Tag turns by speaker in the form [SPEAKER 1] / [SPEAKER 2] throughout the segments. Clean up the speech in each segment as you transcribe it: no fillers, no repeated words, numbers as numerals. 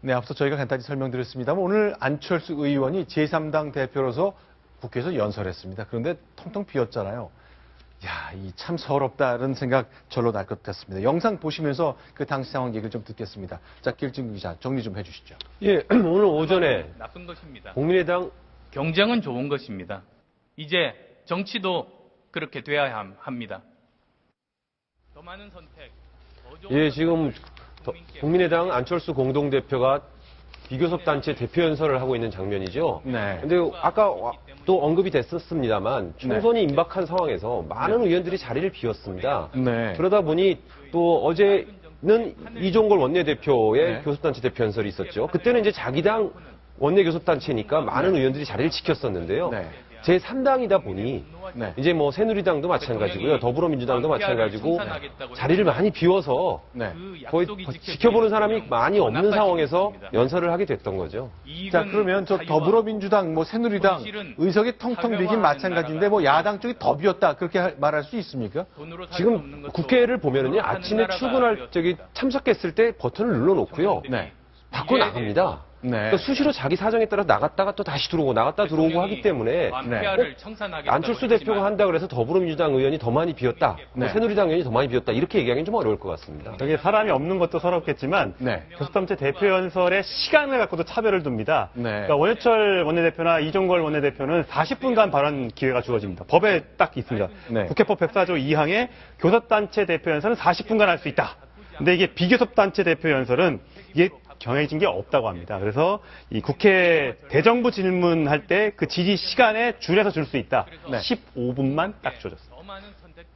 [SPEAKER 1] 네, 앞서 저희가 간단히 설명드렸습니다만 오늘 안철수 의원이 제3당 대표로서 국회에서 연설했습니다. 그런데 텅텅 비었잖아요. 야, 이 참 서럽다는 생각 절로 날 것 같습니다. 영상 보시면서 그 당시 상황 얘기를 좀 듣겠습니다. 자, 길증 기자 정리 좀 해주시죠.
[SPEAKER 2] 예, 오늘 오전에
[SPEAKER 3] 나쁜 것입니다.
[SPEAKER 2] 국민의당
[SPEAKER 3] 경쟁은 좋은 것입니다. 이제 정치도 그렇게 돼야 합니다. 더 많은 선택, 더 좋은
[SPEAKER 2] 예, 지금 국민의당 안철수 공동대표가 비교섭단체 대표 연설을 하고 있는 장면이죠.
[SPEAKER 1] 네.
[SPEAKER 2] 근데 아까 또 언급이 됐었습니다만 총선이 임박한 상황에서 많은 의원들이 자리를 비웠습니다.
[SPEAKER 1] 네.
[SPEAKER 2] 그러다 보니 또 어제는 이종걸 원내대표의
[SPEAKER 1] 네.
[SPEAKER 2] 교섭단체 대표 연설이 있었죠. 그때는 이제 자기 당 원내교섭단체니까 많은 의원들이 자리를 지켰었는데요.
[SPEAKER 1] 네.
[SPEAKER 2] 제3당이다 보니
[SPEAKER 1] 네.
[SPEAKER 2] 이제 뭐 새누리당도 마찬가지고요. 더불어민주당도 마찬가지고 자리를 많이 비워서
[SPEAKER 1] 네.
[SPEAKER 2] 거의 지켜보는 사람이 많이 없는 상황에서 연설을 하게 됐던 거죠.
[SPEAKER 1] 자, 그러면 저 더불어민주당, 뭐 새누리당 의석이 텅텅 비긴 마찬가지인데 뭐 야당 쪽이 더 비었다 그렇게 말할 수 있습니까?
[SPEAKER 2] 지금 국회를 보면은요, 아침에 출근할 참석했을 때 버튼을 눌러놓고요.
[SPEAKER 1] 네.
[SPEAKER 2] 밖으로 나갑니다.
[SPEAKER 1] 네.
[SPEAKER 2] 그러니까 수시로 자기 사정에 따라 나갔다가 또 다시 들어오고 나갔다 들어오고 하기 때문에 안철수 대표가 한다 그래서 더불어민주당 의원이 더 많이 비었다,
[SPEAKER 1] 네.
[SPEAKER 2] 새누리당 의원이 더 많이 비었다 이렇게 얘기하기는 좀 어려울 것 같습니다.
[SPEAKER 4] 여기 사람이 없는 것도 서럽겠지만
[SPEAKER 1] 네.
[SPEAKER 4] 교섭단체 대표 연설의 시간을 갖고도 차별을 둡니다.
[SPEAKER 1] 네.
[SPEAKER 4] 그러니까 원해철 원내대표나 이종걸 원내대표는 40분간 발언 기회가 주어집니다. 법에 딱 있습니다.
[SPEAKER 1] 네.
[SPEAKER 4] 국회법 104조 2항에 교섭단체 대표 연설은 40분간 할 수 있다. 근데 이게 비교섭단체 대표 연설은 이게 정해진 게 없다고 합니다. 그래서 이 국회 대정부 질문할 때 그 질의 시간에 줄여서 줄 수 있다.
[SPEAKER 1] 네.
[SPEAKER 4] 15분만 딱 줘줬습니다.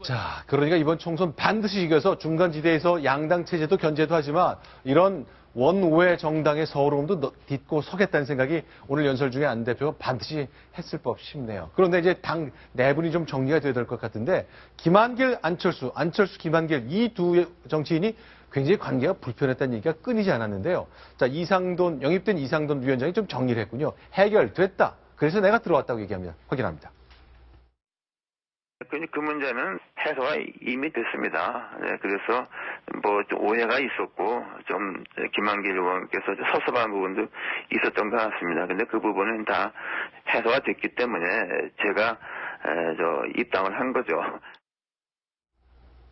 [SPEAKER 1] 자, 그러니까 이번 총선 반드시 이겨서 중간지대에서 양당 체제도 견제도 하지만 이런 원외 정당의 서러움도 딛고 서겠다는 생각이 오늘 연설 중에 안 대표가 반드시 했을 법 싶네요. 그런데 이제 당 내분이 좀 정리가 돼야 될 것 같은데 김한길, 안철수, 김한길 이 두 정치인이 굉장히 관계가 불편했다는 얘기가 끊이지 않았는데요. 자, 영입된 이상돈 위원장이 좀 정리를 했군요. 해결됐다. 그래서 내가 들어왔다고 얘기합니다. 확인합니다.
[SPEAKER 5] 그 문제는 해소가 이미 됐습니다. 네, 그래서 뭐 좀 오해가 있었고 좀 김한길 의원께서 섭섭한 부분도 있었던 것 같습니다. 근데 그 부분은 다 해소가 됐기 때문에 제가 입당을 한 거죠.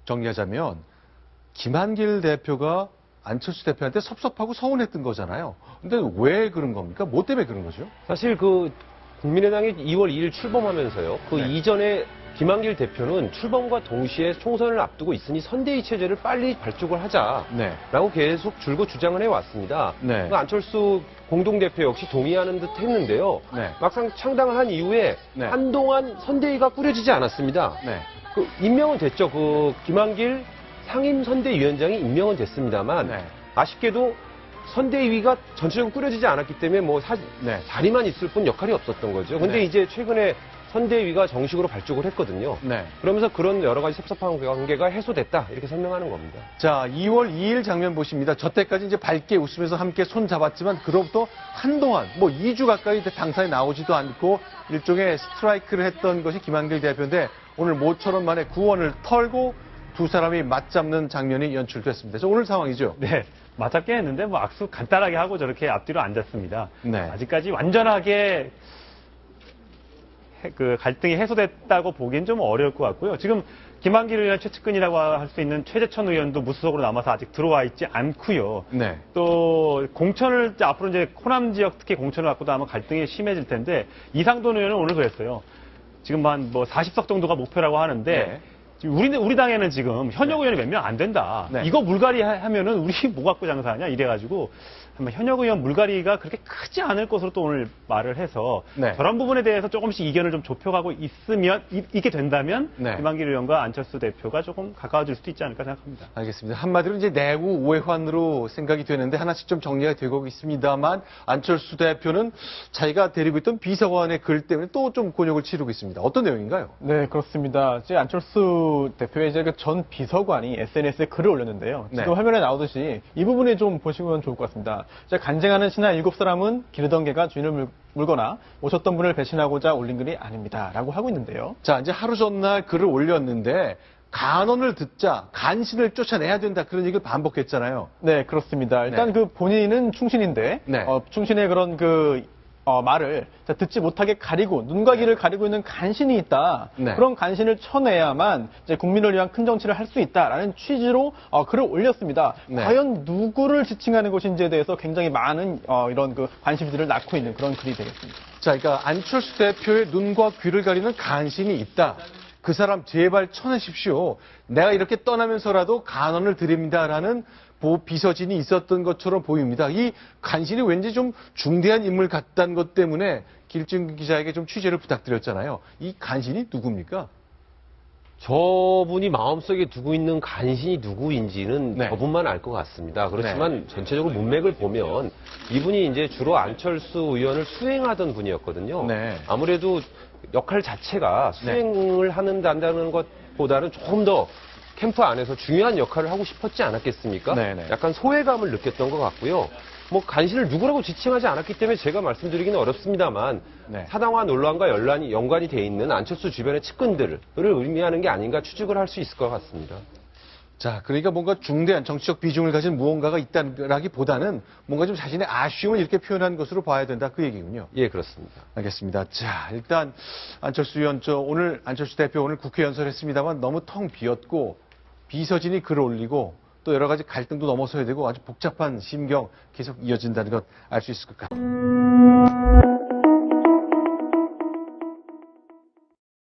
[SPEAKER 1] 정리하자면 김한길 대표가 안철수 대표한테 섭섭하고 서운했던 거잖아요. 근데 왜 그런 겁니까? 뭐 때문에 그런 거죠?
[SPEAKER 2] 사실 그 국민의당이 2월 2일 출범하면서요. 그
[SPEAKER 1] 네.
[SPEAKER 2] 이전에 김한길 대표는 출범과 동시에 총선을 앞두고 있으니 선대위 체제를 빨리 발족을 하자라고
[SPEAKER 1] 네.
[SPEAKER 2] 계속 줄곧 주장을 해왔습니다.
[SPEAKER 1] 네.
[SPEAKER 2] 그 안철수 공동대표 역시 동의하는 듯 했는데요.
[SPEAKER 1] 네.
[SPEAKER 2] 막상 창당을 한 이후에
[SPEAKER 1] 네.
[SPEAKER 2] 한동안 선대위가 꾸려지지 않았습니다.
[SPEAKER 1] 네.
[SPEAKER 2] 그 임명은 됐죠. 그 김한길 상임선대위원장이 임명은 됐습니다만
[SPEAKER 1] 네.
[SPEAKER 2] 아쉽게도 선대위가 전체적으로 꾸려지지 않았기 때문에 뭐
[SPEAKER 1] 네.
[SPEAKER 2] 자리만 있을 뿐 역할이 없었던 거죠. 근데
[SPEAKER 1] 네.
[SPEAKER 2] 이제 최근에 선대위가 정식으로 발족을 했거든요.
[SPEAKER 1] 네.
[SPEAKER 2] 그러면서 그런 여러 가지 섭섭한 관계가 해소됐다 이렇게 설명하는 겁니다.
[SPEAKER 1] 자, 2월 2일 장면 보십니다. 저 때까지 이제 밝게 웃으면서 함께 손 잡았지만 그로부터 한동안 뭐 2주 가까이 당사에 나오지도 않고 일종의 스트라이크를 했던 것이 김한길 대표인데 오늘 모처럼 만에 구원을 털고 두 사람이 맞잡는 장면이 연출됐습니다. 오늘 상황이죠.
[SPEAKER 4] 네. 맞잡게 했는데 뭐 악수 간단하게 하고 저렇게 앞뒤로 앉았습니다.
[SPEAKER 1] 네.
[SPEAKER 4] 아직까지 완전하게 그 갈등이 해소됐다고 보기엔 좀 어려울 것 같고요. 지금 김한길 의원 최측근이라고 할 수 있는 최재천 의원도 무소속으로 남아서 아직 들어와 있지 않고요.
[SPEAKER 1] 네.
[SPEAKER 4] 또 공천을 앞으로 이제 호남 지역 특히 공천을 갖고도 아마 갈등이 심해질 텐데 이상돈 의원은 오늘 그랬어요. 지금 한 뭐 40석 정도가 목표라고 하는데
[SPEAKER 1] 네.
[SPEAKER 4] 우리 당에는 지금 현역 의원이 몇 명 안 된다.
[SPEAKER 1] 네.
[SPEAKER 4] 이거 물갈이 하면은 우리 뭐 갖고 장사하냐 이래가지고 아마 현역 의원 물갈이가 그렇게 크지 않을 것으로 또 오늘 말을 해서
[SPEAKER 1] 네.
[SPEAKER 4] 저런 부분에 대해서 조금씩 이견을 좀 좁혀가고 있게 된다면
[SPEAKER 1] 네.
[SPEAKER 4] 김한길 의원과 안철수 대표가 조금 가까워질 수도 있지 않을까 생각합니다.
[SPEAKER 1] 알겠습니다. 한마디로 이제 내부 오해환으로 생각이 되는데 하나씩 좀 정리가 되고 있습니다만 안철수 대표는 자기가 데리고 있던 비서관의 글 때문에 또 좀 곤욕을 치르고 있습니다. 어떤 내용인가요?
[SPEAKER 6] 네, 그렇습니다. 이제 안철수 대표의 이제 그 전 비서관이 SNS에 글을 올렸는데요. 지금
[SPEAKER 1] 네.
[SPEAKER 6] 화면에 나오듯이 이 부분에 좀 보시면 좋을 것 같습니다. 이제 간쟁하는 신하 7사람은 기르던 개가 주인을 물거나 오셨던 분을 배신하고자 올린 글이 아닙니다. 라고 하고 있는데요.
[SPEAKER 1] 자, 이제 하루 전날 글을 올렸는데 간언을 듣자 간신을 쫓아내야 된다 그런 얘기를 반복했잖아요.
[SPEAKER 6] 네, 그렇습니다. 일단
[SPEAKER 1] 네.
[SPEAKER 6] 그 본인은 충신인데
[SPEAKER 1] 네.
[SPEAKER 6] 충신의 그런 말을 듣지 못하게 가리고 눈과 귀를 가리고 있는 간신이 있다.
[SPEAKER 1] 네.
[SPEAKER 6] 그런 간신을 쳐내야만 이제 국민을 위한 큰 정치를 할 수 있다라는 취지로 글을 올렸습니다.
[SPEAKER 1] 네.
[SPEAKER 6] 과연 누구를 지칭하는 것인지에 대해서 굉장히 많은 이런 그 관심들을 낳고 있는 그런 글이 되겠습니다.
[SPEAKER 1] 자, 그러니까 안철수 대표의 눈과 귀를 가리는 간신이 있다. 그 사람 제발 쳐내십시오. 내가 이렇게 떠나면서라도 간언을 드립니다라는 비서진이 있었던 것처럼 보입니다. 이 간신이 왠지 좀 중대한 인물 같다는 것 때문에 길증 기자에게 좀 취재를 부탁드렸잖아요. 이 간신이 누굽니까?
[SPEAKER 2] 저분이 마음속에 두고 있는 간신이 누구인지는
[SPEAKER 1] 네.
[SPEAKER 2] 저분만 알 것 같습니다. 그렇지만 전체적으로 문맥을 보면 이분이 이제 주로 안철수 의원을 수행하던 분이었거든요.
[SPEAKER 1] 네.
[SPEAKER 2] 아무래도 역할 자체가 수행을 한다는 것보다는 조금 더 캠프 안에서 중요한 역할을 하고 싶었지 않았겠습니까?
[SPEAKER 1] 네네.
[SPEAKER 2] 약간 소외감을 느꼈던 것 같고요. 뭐 간신을 누구라고 지칭하지 않았기 때문에 제가 말씀드리기는 어렵습니다만
[SPEAKER 1] 네.
[SPEAKER 2] 사당화 논란과 연관이 돼 있는 안철수 주변의 측근들을 의미하는 게 아닌가 추측을 할 수 있을 것 같습니다.
[SPEAKER 1] 자, 그러니까 뭔가 중대한 정치적 비중을 가진 무언가가 있다라기보다는 뭔가 좀 자신의 아쉬움을 이렇게 표현한 것으로 봐야 된다 그 얘기군요.
[SPEAKER 2] 예, 그렇습니다.
[SPEAKER 1] 알겠습니다. 자, 일단 안철수 의원, 오늘 안철수 대표 오늘 국회 연설했습니다만 너무 텅 비었고 비서진이 글을 올리고 또 여러 가지 갈등도 넘어서야 되고 아주 복잡한 심경 계속 이어진다는 것 알 수 있을 것 같습니다.